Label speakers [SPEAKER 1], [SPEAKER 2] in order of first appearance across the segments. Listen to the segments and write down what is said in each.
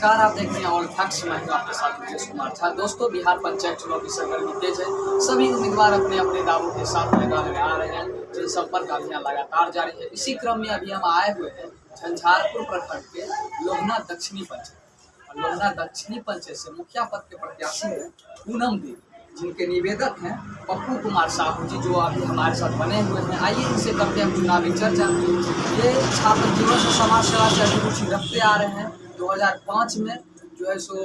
[SPEAKER 1] नमस्कार, आप देख रहे हैं ऑल फैक्ट्स। मैं हूं आपके साथ मुकेश कुमार झा। दोस्तों, बिहार पंचायत चुनाव की सरगर्मी तेज है। सभी उम्मीदवार अपने अपने दावों के साथ मैदान में आ रहे हैं। जनसंपर्क अभियान लगातार जारी है। इसी क्रम में अभी हम आए हुए हैं झंझारपुर प्रखंड के लोहना दक्षिणी पंचायत। और लोहना दक्षिणी पंचायत से मुखिया पद के प्रत्याशी हैं पूनम देवी, जिनके निवेदक हैं पप्पू कुमार साहू जी, जो अभी हमारे साथ बने हुए हैं। आइए इनसे करते हैं चुनावी चर्चा। ये छात्र जीवन से समाज सेवा से अभी रुचि रखते आ रहे हैं। 2005 में जो है सो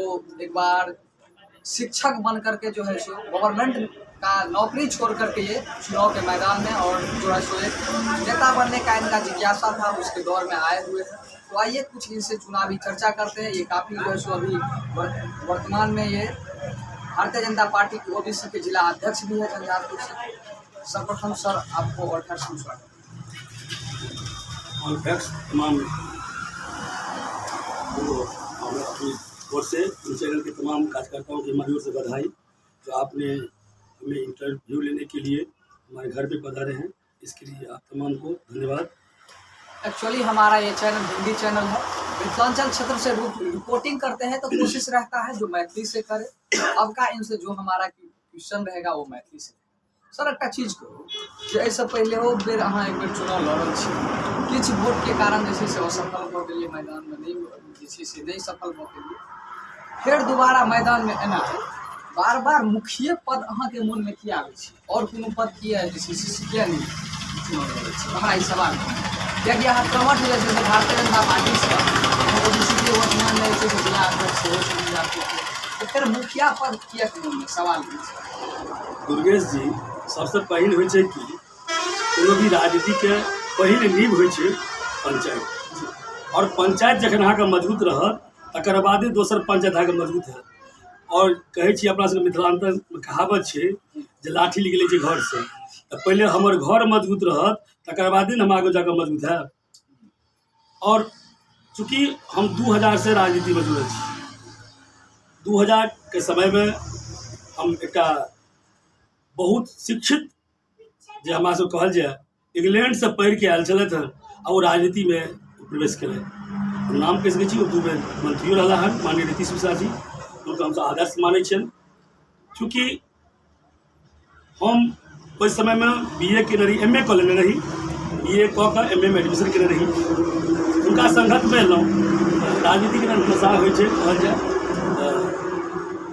[SPEAKER 1] एक बार शिक्षक बन करके जो है सो गवर्नमेंट का नौकरी छोड़ करके ये चुनाव के मैदान में और जो है सो एक नेता बनने का इनका जिज्ञासा था, उसके दौर में आए हुए हैं। तो आइए कुछ इनसे चुनावी चर्चा करते हैं। ये काफ़ी जो है सो अभी वर्तमान में ये भारतीय जनता पार्टी की ओबीसी के जिला अध्यक्ष भी है झंझारपुर से। सर्वप्रथम सर, आपको ऑल फैक्ट्स में स्वागत।
[SPEAKER 2] ऑल फैक्ट्स तमाम अपनी ओर से चैनल के तमाम कार्यकर्ताओं की हमारी ओर से बधाई, जो आपने हमें इंटरव्यू लेने के लिए हमारे घर पे पधारे हैं। इसके लिए आप तमाम को धन्यवाद।
[SPEAKER 1] एक्चुअली हमारा ये चैनल हिंदी चैनल है। मिथिलांचल क्षेत्र से रिपोर्टिंग करते हैं तो कोशिश रहता है जो मैथिली से करे। अब का इनसे जो हमारा क्वेश्चन रहेगा वो मैथिली से। सर, एक चीज करो कि ऐसे पहले हो बेर अहाँ एक बेर चुनाव लड़ल छी, किछ वोट के कारण जे छै से असफल भऽ गेलियै, मैदान में नहीं जे छै से नहीं सफल भऽ गेलियै। फिर दोबारा मैदान में एना है, बार बार मुखिया पद अहाँ के मन में किया आबै छै और कोनो पद किया जे छै से किया नहीं चुनाव लड़ै छै? हमरा ई सवाल कियाकि अहाँ प्रमोट जे छै से भारतीय जनता पार्टी से ओबीसी के वर्तमान में जे छै से जिला अध्यक्ष सेहो चुनि जाते हैं, तो फिर मुखिया पद किया के मन में सवाल छै?
[SPEAKER 2] दुर्गेश जी, सबसे पहिल होइ छै कि कोनो भी राजनीति के पहिल नींव होइ छै पंचायत, और पंचायत जखन अहाँके मजबूत रहत तकर बादे दोसर पंचायत अहाँके मजबूत हैत। और कहै छी अपना सबके मिथिलांचल में कहावत छै जे लाठी निकलै छै घर से, तो पहले हमर घर मजबूत रहत तकर बादे ने हम आगे जाकर मजबूत है। और चूँकि हम 2000 से राजनीति में जुड़ल छी, 2000 के समय में हम एक बहुत शिक्षित जे हमरा सब कहल जाए इंग्लैंड से पढ़ के आयल छलथि हँ और वो राजनीति में प्रवेश करें। नाम कह सकते दू बेर मंत्रियों रहा हन माननीय नीतीश मिश्रा जी, उनका हम आदर्श मानै छियनि। चूँकि हम उस समय में BA केने रही, MA कऽ लेने रही, BA कऽ कऽ MA में एडमिशन केने रही। उनका संगत में एलहुँ। राजनीति के नशा होइ छै कहल जाए,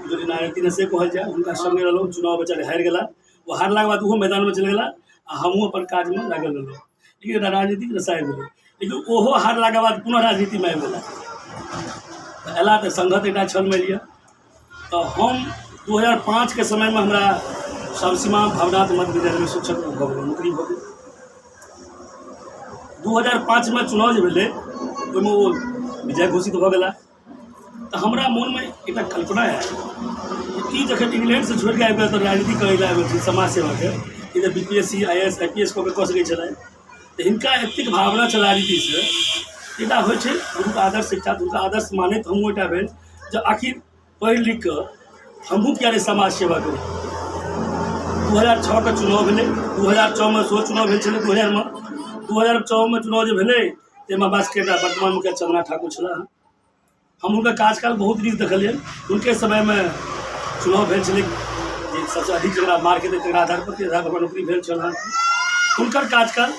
[SPEAKER 2] जो नारायण ने से कहल जाए, उनका संगे रहलहुँ। चुनाव बेचारे हारि गेला, वो हारला के बाद वो मैदान में चल गेला आ हमहूँ अपन काज में लागल रहलहुँ। लेकिन राजनीतिक नशा आबि गेलै, लेकिन ओहो हारला के बाद पुनः राजनीति में आबि गेला। एला तऽ संगत एकटा छल मानि लिअ। तो हम 2005 के समय में हमरा श्यामसीमा भवनाथ मध्य विद्यालय में शिक्षक भऽ गेलै, नौकरी भऽ गेल। 2005 में चुनाव जे भेलै ओहिमे ओ विजय घोषित भऽ गेला। तो हमरा मन में एक कल्पना है कि जखन इंग्लैंड से छोड़ के आबि गेल तो राजनीति करे आबि गेल समाज सेवा के, इधर BPSC IAS IPS कऽ सकै छलै। तो हिनका एतेक भावना छल राजनीति से, एकटा होइ छै हुनका आदर्श शिक्षा, हुनका आदर्श मानैत हमहूँ एकटा भेल जे आखिर पढ़ि लिख कऽ हमहूँ किया नहि समाज सेवा करी। 2006 के चुनाव भेलै, 2004 में सेहो चुनाव भेल छलै। 2004 में चुनाव जे भेलै ताहिमे बासकेटा वर्तमान मुखिया चंद्रा ठाकुर छलाह। हम हुनकर कार्यकाल बहुत नीक देखलियनि। उनके समय में चुनाव भेल छलै जे सबसे अधिक जकरा मार्क हेतै तकरा आधार पर नौकरी भेल छल। हुनकर कार्यकाल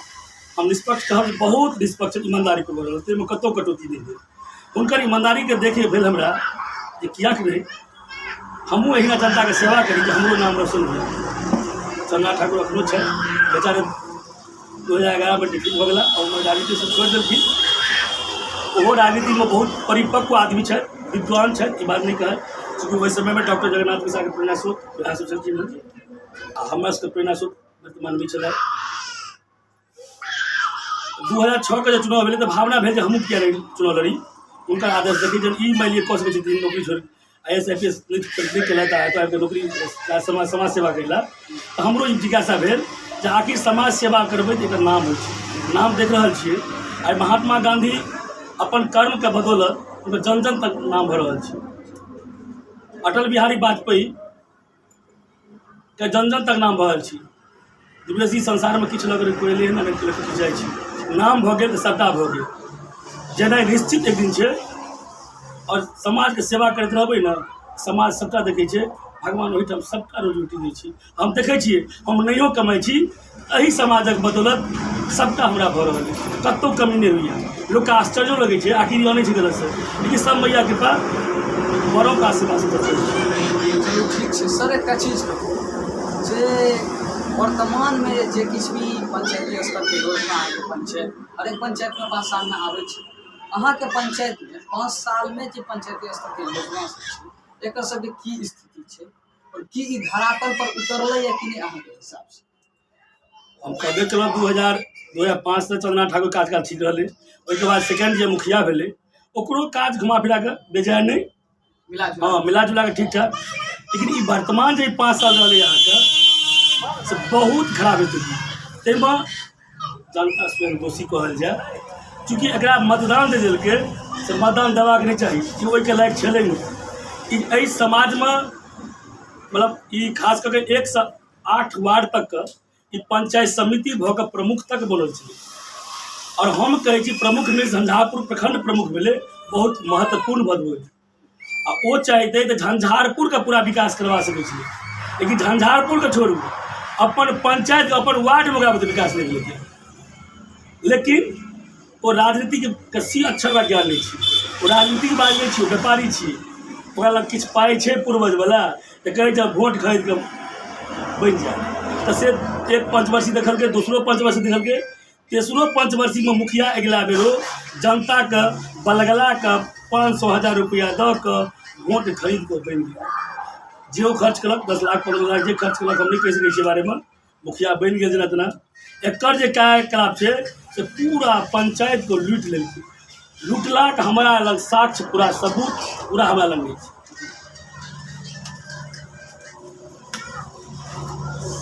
[SPEAKER 2] हम निष्पक्ष कहब, बहुत निष्पक्ष ईमानदारी पर रहल, ताहिमे कतहु कटौती नहीं भेल। हुनकर ईमानदारी के देखे भेल हमरा जे कियाक नहीं हमहूँ एहिना जनता के सेवा करी कि हमरो नाम रोशन हो। चंद्रा ठाकुर अखनो छै, बेचारे 2011 में डिफीट भऽ गेला और राजनीति से छोड़ि देलखिन। ओहो राजनीति में बहुत परिपक्व आदमी है, विद्वान है, ई बात नहीं कहल। चूँकि वही समय में डॉक्टर जगन्नाथ मिश्रा के प्रेरणा स्रोत वएह सब छलखिन हँ, हमरा सबके प्रेरणा स्रोत वर्तमान में छलै। 2006 के जो चुनाव भेलै तो भावना भेल जे हमहूँ किया नहीं चुनाव लड़ी। उनका आदर्श देखी जब ई मानि लिअ कऽ सकै छथिन नौकरी छोड़ि IAS IPS नहीं केलथि आके नौकरी समाज सेवा कयला, तो हमरो ई जिज्ञासा भेल जे आखिर समाज सेवा करबै तऽ एकर नाम होइ छै। नाम देख रहल छियै आइ महात्मा गांधी अपन कर्म के बदौलत उनकर जन जन तक नाम भऽ रहल छै। अटल बिहारी वाजपेयी के जन जन तक नाम भऽ रहल छै। दुर्गेश संसार में किछु लग कोई एलै हन नहि किछु जाइ छै, नाम भऽ गेल तऽ सबटा भऽ गेल। जेनाइ निश्चित एक दिन छै और समाज के सेवा करते रहबै ने, समाज सबटा देखै छै, भगवान ओहिठाम सबटा रोजी रोटी दै छै। हम देखै छियै, हम नहियो कमाइ छी, एहि समाजक बदौलत सबटा हमरा भऽ रहल अछि, कतहु कमी नहि होइए। लोकके आश्चर्यो लगै छै, आखिर आनै छै गलत से, लेकिन सब मैया कृपा बड़ों का आशीर्वाद से देखै छै।
[SPEAKER 1] चलू ठीक छै सर, एकटा चीज कहू जे वर्तमानमे जे किछु भी पंचायती स्तरके योजना अहाँके पंचायत हरेक पंचायतमे 5 सालमे आबै छै, अहाँके पंचायतमे 5 सालमे जे पंचायती स्तरके योजना सब छै एकर सबके की स्थिति छै और की ई धरातल पर उतरलै या कि नहीं अहाँके हिसाबसँ?
[SPEAKER 2] हम कहबे केलहुँ 2005 से चंद्रनाथ ठाकुर काज ठीक रहलै। ओहिके बाद सेकेंड जे मुखिया भेलै ओकरो काज घुमा फिरा कऽ बेजाय नहीं, मिला जुला के ठीक ठाक। लेकिन ई वर्तमान जे 5 साल रहलै अहाँके से बहुत खराब स्थिति, ताहिमे जनता स्वयं दोषी कहल जाए, चूँकि एकरा मतदान दे देलकै से मतदान देबाक नहीं चाही, कि ओहिके लायक छलै नहीं। एहि समाजमे मतलब ई खास करके 1 से 8 वार्ड तक ई पंचायत समिति भऽ कऽ प्रमुख तक बनल छलै। और हम कहै छी प्रमुख में झंझारपुर प्रखंड प्रमुख भेलै, बहुत महत्वपूर्ण पद होइ, आ ओ चाहते तो झंझारपुर का पूरा विकास करवा सकै छलै, लेकिन झंझारपुर के छोड़ू, अपन पंचायत अपन वार्ड में ओकरा विकास नहीं केलकै। लेकिन वो राजनीति के सी अक्षर का ज्ञान नहीं छै, वो राजनीतिक बात नहीं छै, व्यापारी छी, ओकरा लग किछु पाइ छै पूर्वजवला तऽ कहै छै वोट खरीद कऽ बनि जाए, तऽ से एक पंचवर्षीय देखलकै, दूसरो पंचवर्षीय देखलकै, तेसरो पंचवर्षीय में मुखिया अगिला बेरो जनता के बलगला के 500,000 रुपया दऽ कऽ वोट खरीद कऽ बनि गया। जे ओ खर्च कलक 10 लाख 15 लाख जे खर्च कलक हम नहीं कहि सकै छियै बारे में, मुखिया बनि गेल जेना तेना। एकर जे कार्यकलाप छै से पूरा पंचायत को लूट लेलकै, लूटलाक हमारा लग साक्ष्य पूरा सबूत पूरा हमारा लग नहीं छै।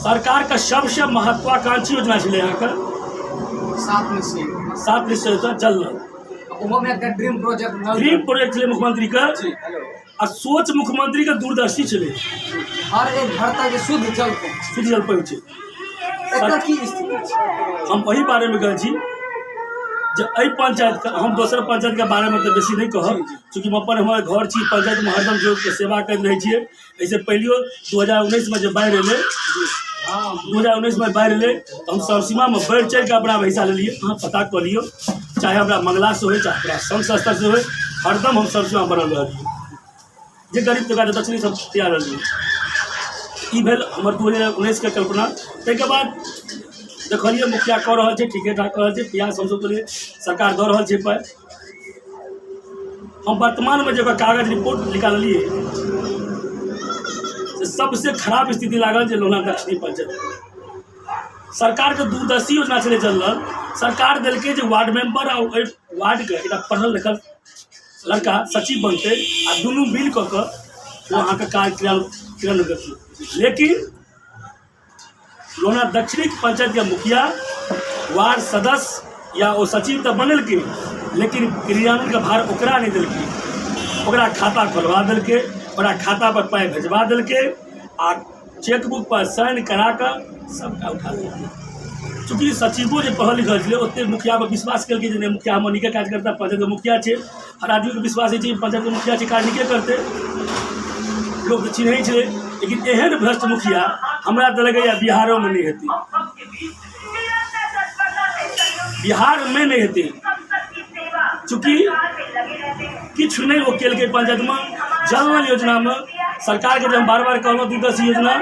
[SPEAKER 2] सरकार का सबसे महत्वाकांक्षी योजना छलै अहाँके 7 निश्चय जल नल,
[SPEAKER 1] ड्रीम
[SPEAKER 2] प्रोजेक्ट छलै मुख्यमंत्री का, आ सोच मुख्यमंत्री का दूरदर्शी छलै,
[SPEAKER 1] हर एक घर तक शुद्ध जल
[SPEAKER 2] पहुँचे।
[SPEAKER 1] एकर की स्थिति छै?
[SPEAKER 2] हम वही बारे में कहै छी जे एहि पंचायत का, हम दोसर पंचायत के बारे में तो बेसी नहीं कहब, चूँकि अपन हमारे घर छी, पंचायत में हरदम जो सेवा करते रहे छियै। ऐसे पहलियो 2019 में जब बाढ़ि एलै, 2019 में बाढ़ि एलै तो हम सरसीमा में बढ़ि चढ़ि के अपना हिस्सा लेलिए। अहाँ पता कऽ लियौ, चाहे हमरा मंगला से हो, चाहे पूरा संघ स्तर से हो, हरदम हम सरसीमा बनल रहिए, जे गरीब तबका दक्षिणी सब तैयार रहिए। ई भेल हमर 2019 के कल्पना। ताहिके बाद देखलिए मुखिया कऽ रहल छै, ठीके ठाक कऽ रहल छै, प्रयास हमसब के लिए सरकार दऽ रहल छै पाइ। हम वर्तमान में जब कागज रिपोर्ट निकालिए से सबसे खराब स्थिति लागल जे लोहना दक्षिणी पंचायत सरकार के दूरदर्शी योजना चले चल रहा, सरकार दिल्के जे वार्ड मेंबर और वार्ड के एक पढ़ल लिखल लड़का सचिव बनते आ दुनू मिल कऽ वहाँ के कार्य क्रियान्वयन करते। लेकिन लोहना दक्षिणी पंचायत के मुखिया वार्ड सदस्य या वो सचिव तो बनलकै, लेकिन क्रियान्वयन के भार ओकरा नहीं दिल्कै, ओकरा खाता खोलवा दिल्कै, ओकरा खाता पर पाइ भेजवा दिल्कै, आ चेकबुक पर साइन करा कर सबटा उठा लेलकै। चूँकि सचिवो जो पढ़ल लिखल छलै ओते मुखिया पर विश्वास केलकै जे मुखिया हमर नीके काज करता, पंचायत के मुखिया छै, हर आदमी के विश्वास है पंचायत के मुखिया छै, काज नीके करते, लोग तो चिन्है छलै। लेकिन एहन भ्रष्ट मुखिया हमरा तो लगैया बिहारों में नहीं हेतै, बिहार में नहीं हेतै, चूँकि किछु नहीं वो केलकै पंचायत में। जल नल योजना में सरकार के जब बार बार कहलहुँ दूरदर्शी योजना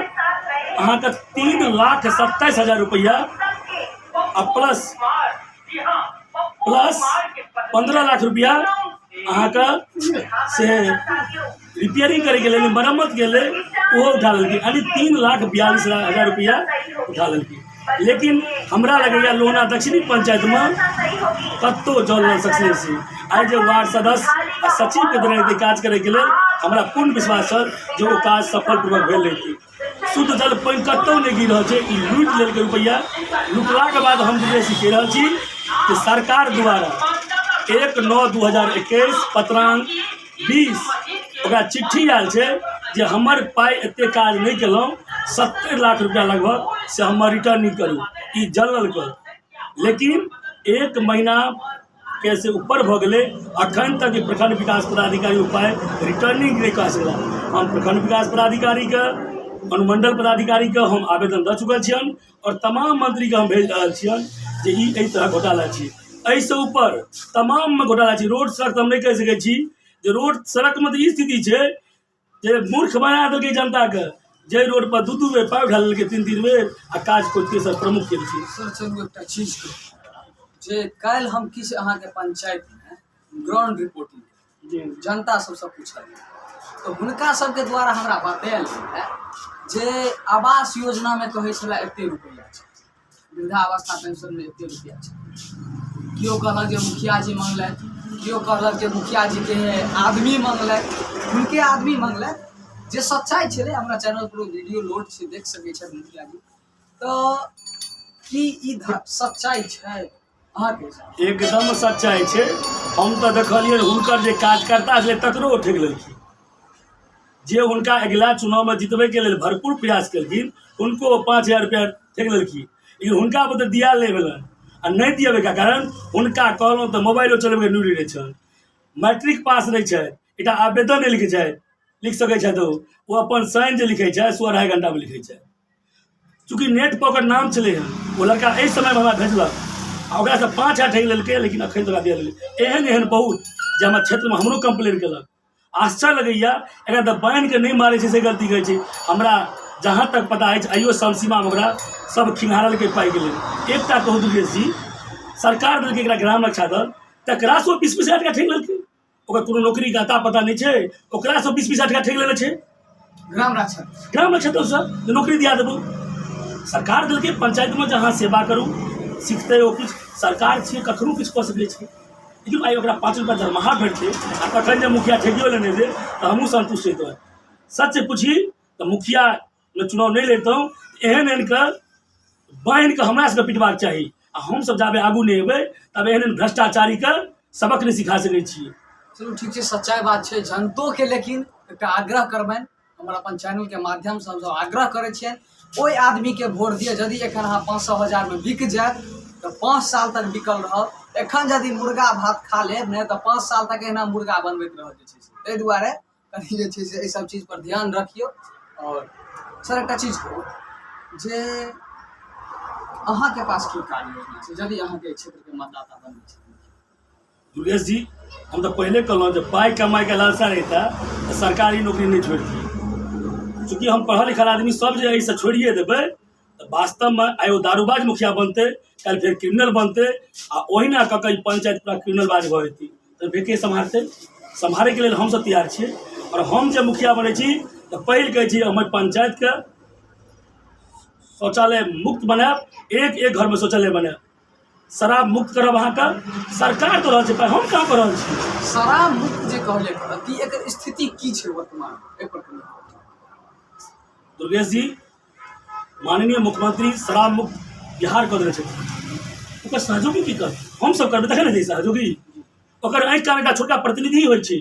[SPEAKER 2] अहाँ के 3,27,000 रुपया आ प्लस 15 लाख रुपया अहाँ के से रिपेयरिंग करे के लिए मरम्मत के लिए वो उठा लेलकै, यानी 3,42,000 रुपया उठा लेलकै। लेकिन हमरा लगैया लोहना दक्षिणी पंचायत में कतो जल नल सक्सेस छै। आई जो वार्ड सदस्य आ सचिव के देने काज करे के लिए हमरा पूर्ण विश्वास है जो वो काज सफलपूर्वक भेल रही। शुद्ध जल पानि कतौ नहीं गिर रहा है, लूट लेलकै रुपया। लूटला के बाद हम जे कहि रहल छी कि सरकार द्वारा 1/9/2021 पत्रांक 20 ओकरा चिट्ठी आयल छै जे हमर पाइ एते काज नहीं केलहुँ, 70 लाख रुपया लगभग से हमर रिटर्न नहीं करू ई जल नल कर। लेकिन 1 महीना के से ऊपर भ गए अखन तक प्रखंड विकास पदाधिकारी उपाय रिटर्निंग नहीं कह सकला। हम प्रखंड विकास पदाधिकारी के अनुमंडल पदाधिकारी के हम आवेदन दऽ चुकल छियन और तमाम मंत्री के हम भेज रहल छियन जे ई एहि तरह घोटाला छी। एहिसँ ऊपर तमाम में घोटाला छी। रोड सड़क तऽ हम नहीं कह सकै छी जे रोड सड़क में तऽ ई स्थिति छै जे मूर्ख बना देलकै जनता के, जे रोड पर दू बेर पाइप ढाल लेलकै 3 बेर आ काज को तेसर प्रमुख केल छै।
[SPEAKER 1] सर चलू एकटा चीज जे काल्हि हम किछु अहाँके पंचायत में ग्राउंड रिपोर्टिंग जनता सबसँ पूछलियै तो हुनका सबके द्वारा हमरा बतायल गेल जे आवास योजना में कहै छलै एते रुपैआ छै, वृद्धावस्था पेंशन में एते रुपैआ छै। केओ कहलक जे मुखिया जी मंगलक, केओ कहलक जे मुखिया जी के आदमी मंगलक, हुनके आदमी मंगलक। जे सच्चाई छलै हमरा चैनल पर वीडियो लोड छै, देख सकै छै मुखिया जी। तो की ई सच्चाई छै अहाँके?
[SPEAKER 2] एकदम सच्चाई छै। हम तऽ देखलियै हुनकर जे कार्यकर्ता छलै तकरो ओ ठकि लेलखिन। जे हुनका अगिला चुनाव में जितबै के लेल भरपूर प्रयास केलखिन हुनको 5000 रुपया ठकि लेलखिन। लेकिन हुनका पर तऽ दिया नहि भेलनि आ नहीं दियबे के कारण हुनका कहलहुँ तऽ मोबाइलो चलबे नहि रहै छनि, मैट्रिक पास नहीं छै, एकटा आवेदन नहीं लिखै छै, लिख सकै छथि ओ अपन साइन जे लिखै छै से 2.5 घंटा में लिखै छै। चूँकि नेट पर ओकर नाम छलै हन, वो लड़का एहि समय में हमरा भेजलक आ ओकरासँ 5000 ठकि लेलकै, लेकिन अखन तक दिया लेलकै। एहन एहन बहुत जे हमरा क्षेत्र में हमरो कंप्लेन केलक। आश्चर्य लगैया एकरा तऽ बान्हि के नहीं मारै छै से गलती कहै छै। हमरा जहाँ तक पता है आइयो समसीमा में ओकरा सब खिंगारल के पाइ गेलै। एकटा कहू दुर्गेश जी, सरकार देलकै एकरा ग्राम रक्षा दल, तकरा से 20-20 हजार टका ठकि लेलकै। ओकर कोनो नौकरी के अता पता नहीं छै, ओकरा से 20-20 हजार टका ठकि लेने छै।
[SPEAKER 1] ग्राम रक्षा
[SPEAKER 2] दल से नौकरी दिया देबो। सरकार देलकै पंचायत में जहाँ सेवा करू सीखते ओ कुछ सरकार छियै कखनो किछु कऽ सकै छै। लेकिन आइ ओकरा 5 रुपया दरमाहा भेटतै आ तखन जे मुखिया ठकियो लेने दे तऽ हमहूँ संतुष्ट हेतै। सच पूछी तऽ मुखिया में चुनाव नहीं लड़तहुँ, एहन एहन के बान्हि के हमरा सबके पिटबाक चाही आ हमसब जाबे आगू नहीं हेबै तब एहन भ्रष्टाचारी के सबक नहीं सिखा सकै छियै।
[SPEAKER 1] चलू ठीक छै, सच्चाई बात छै जनतो के। लेकिन एकटा आग्रह करबनि, हमरा अपन चैनल के माध्यम से हम आग्रह करे छियनि ओहि आदमी के वोट दिए यदि एखन अहाँ 500,000 में बिक जायत तो 5 साल तक बिकल रहत। एखन यदि मुर्गा भात खा लेब नहीं तो 5 साल तक एना मुर्गा बनबैत रहत जे छै से। ताहि दुआरे कनि जे छै से एहि सब चीज पर ध्यान रखियो। और सर एकटा चीज कहू जे अहाँ के पास की कार्य योजना छै यदि अहाँ के क्षेत्र के मतदाता बनै छै?
[SPEAKER 2] दुर्गेश जी, हम तो पहले कहलहुँ जब पाई कमाई का लालसा रहता तो सरकारी नौकरी नहीं छोड़ती। चूँकि हम पढ़ल लिखल आदमी सब जे ऐसे छोड़िए देबै तो वास्तव में आइ वो दारूबाज मुखिया बनते, कल फिर क्रिमिनल बनते आ ओहिना कऽ कऽ पंचायत पूरा क्रिमिनलबाज भऽ जेतै। तो बेके सम्हारते, सम्हारे के लेल हम सब तैयार छियै। और हम जब मुखिया बनै छी तो पहिल कहै छी हमर पंचायत के शौचालय मुक्त बनायब, एक घर में शौचालय बनायब, शराब मुक्त करब। अहाँ का सरकार तो रहल छै, हम कहाँ कर रहल छी?
[SPEAKER 1] शराब मुक्त जे कहले करती एकर स्थिति की छै वर्तमान एकर?
[SPEAKER 2] दुर्गेश जी, माननीय मुख्यमंत्री शराब मुक्त बिहार कर देने छथिन, ओकर सहयोगी की कर हम सब करबै तखन ने सहयोगी। ओकर आँखि कान एकटा छोटका प्रतिनिधि होइ छै,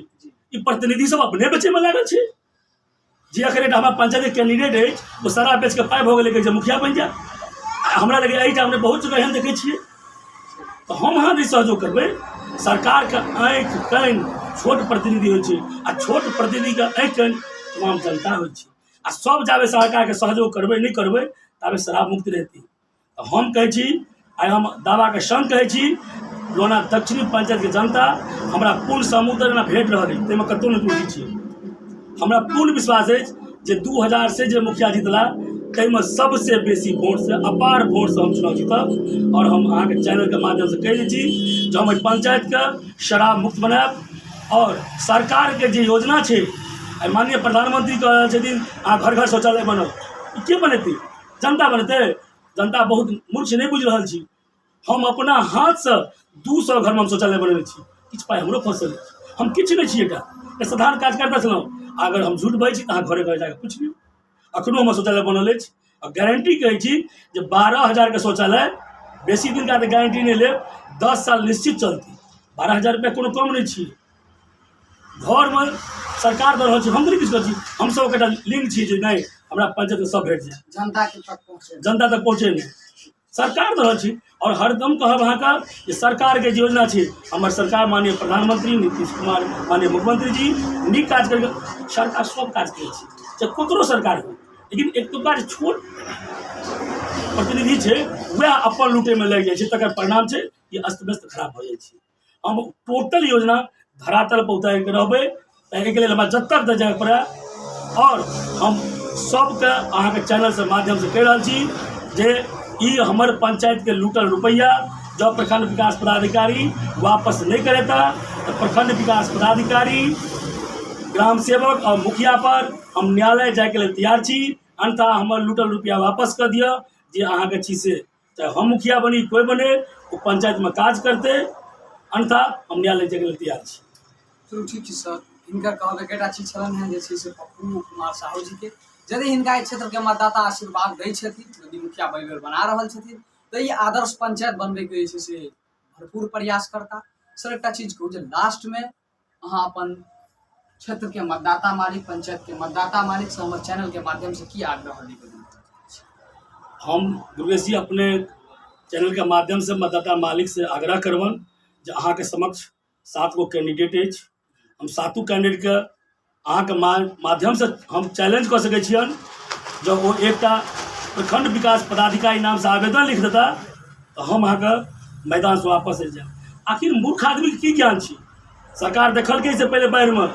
[SPEAKER 2] ई प्रतिनिधि सब अपने बेचे में लागल छै। जे अखन एकटा हमरा पंचायत कैंडिडेट अछि वो शराब बेच के पाइ भऽ गेलै कहै छै मुखिया बनि जा। हमरा लगे एहिठाम हमने बहुत जगह एहन देखै छियै। तो हम अहाँ नहीं सहयोग करबै। सरकार के आँखि कान छोट प्रतिनिधि होइ छै आ छोट प्रतिनिधि के आँखि कान तमाम जनता होइ छै। आ सब जाबे सरकार के सहयोग करबै नहीं करबै ताबे शराब मुक्त रहती। तो हम कहै छी, आइ हम दावा के संग कहै छी, लोना दक्षिणी पंचायत के जनता हमरा पूर्ण समुद्र भेट रहल है, ताहिमे कतौ नहीं त्रुटि छै। हमरा पूर्ण विश्वास है जे 2000 से जे मुखिया जीतला ताहिमे सबसे बेसी वोट से अपार वोट से हम चुनाव जीतब। और हम अहाँ के चैनल के माध्यम से कह दै छी जो हम पंचायत के शराब मुक्त बनायब। और सरकार के जे योजना छै, माननीय प्रधानमंत्री कह रहल छथिन अहाँ घर घर शौचालय बनाओ, के बनेतै? जनता बनेतै? जनता बहुत मूर्ख नहीं बुझि रहल छी। हम अपना हाथ से 200 घर में हम शौचालय बनेने छी, किछु पाइ हमरो फंसल अछि। हम किछु नहीं छी, एकटा साधारण कार्यकर्ता छलहुँ। अगर हम झूठ बजै छी तऽ अहाँ घरे घरे जाके पुछियौ, अखनो हमर शौचालय बनल अछि। और गारंटी कहै छी जे 12,000 के शौचालय बेसी दिन का गारंटी नहीं लेब, 10 साल निश्चित चलती। 12,000 रुपया कोनो कम नहीं छी। घर में सरकार दऽ रहल छै, हम नहीं किछु करै छी। हम सब एकटा लिंक छी जे नहीं हमरा पंचायत में सब भेट जाए,
[SPEAKER 1] जनता तक पहुँचे
[SPEAKER 2] नहीं। सरकार दऽ रहल छी और हरदम कहब अहाँके जे सरकार के जे योजना छै हमर सरकार माननीय प्रधानमंत्री नीतीश कुमार माननीय मुख्यमंत्री जी नीक काज करके सरकार सब काज करै छै चाहे ककरो सरकार हो, लेकिन एक तो काज छोट प्रतिनिधि छै वह अपन लूटे में लागि जाइ छै, तकर परिणाम छै कि अस्त व्यस्त खराब भऽ जाइ छै। हम टोटल योजना धरातल पर उतारि के रहबै एहिके लेल हमरा जब तक जाय पड़ै और हम सबके अहाँके चैनल से माध्यम से कहि रहल छी जे ई हमर पंचायत के लूटल रुपैया जब प्रखंड विकास पदाधिकारी वापस नहीं करेता तो प्रखंड विकास पदाधिकारी ग्राम सेवक और मुखिया पर हम न्यायालय जाए के लिए तैयार छी। अन्यथा हमर लूटल रुपया वापस कर दिया जे अहाँके छी से चाहे हम मुखिया बनी कोई बने वो पंचायत में काज करते, अन्यथा हम न्यायालय जाए के लिए तैयार छी।
[SPEAKER 1] चलू ठीक छै सर, हिनकर कहब एकटा चीज छलन है जे से पप्पू कुमार साहू जी के यदि हिनका क्षेत्र के मतदाता आशीर्वाद दै छथिन, यदि मुखिया बेर बना रहल छथिन तो ये आदर्श पंचायत बनबे के से भरपूर प्रयास करता। सर एक चीज कहू जे लास्ट में अहाँ अपन क्षेत्र के मतदाता मालिक पंचायत के मतदाता मालिक से हमारे चैनल के माध्यम से की आग्रह निवेदन?
[SPEAKER 2] हम दुर्गेश जी अपने चैनल के माध्यम से मतदाता मालिक से आग्रह करबन जे अहाँ के समक्ष 7 गो कैंडिडेट अछि, हम 7 कैंडिडेट के अहाँ के माध्यम से हम चैलेंज कर सके छियन। जब वो एकटा प्रखंड विकास पदाधिकारी नाम से आवेदन लिख देता तो हम अहाँ के मैदान से वापस आ जाए। आखिर मूर्ख आदमी के की ज्ञान छी? सरकार देखलकै से पहले बाढ़ में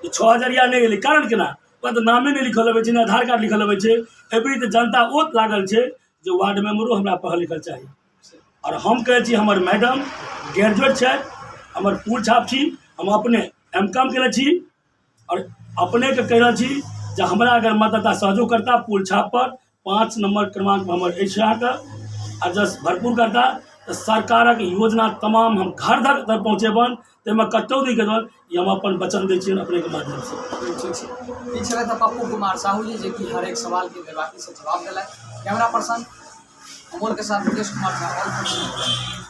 [SPEAKER 2] 6000 नहीं एलै, कारण केना? तो नामे नहीं लिखल अबै छै, ना आधार कार्ड लिखल अबै छै। एबरी तो जनता ओत लागल छै जो वार्ड मेंबरो हमरा पढ़ल लिखल चाहिए। और हम कहै छी हमर मैडम ग्रेजुएट छै, हमर पूल छाप छी, हम अपने M.Com केने छी और अपने के कह रहल छी जे हमरा अगर मतदाता सहयोग करता पूल छाप पर 5 नंबर क्रमांक हमर अछि अहाँके और जस भरपूर करता तो सरकारक योजना तमाम हम घर घर तक पहुँचेबन, ताहिमे कतौ नहीं करबन, ये हम अपन वचन दै छियनि अपने के माध्यम से।
[SPEAKER 1] ठीक छलै तऽ पप्पू कुमार साहू जी जे कि हर एक सवाल के निर्वाही से जवाब दिला। कैमरा पर्सन अमोल के साथ मुकेश कुमार साहू।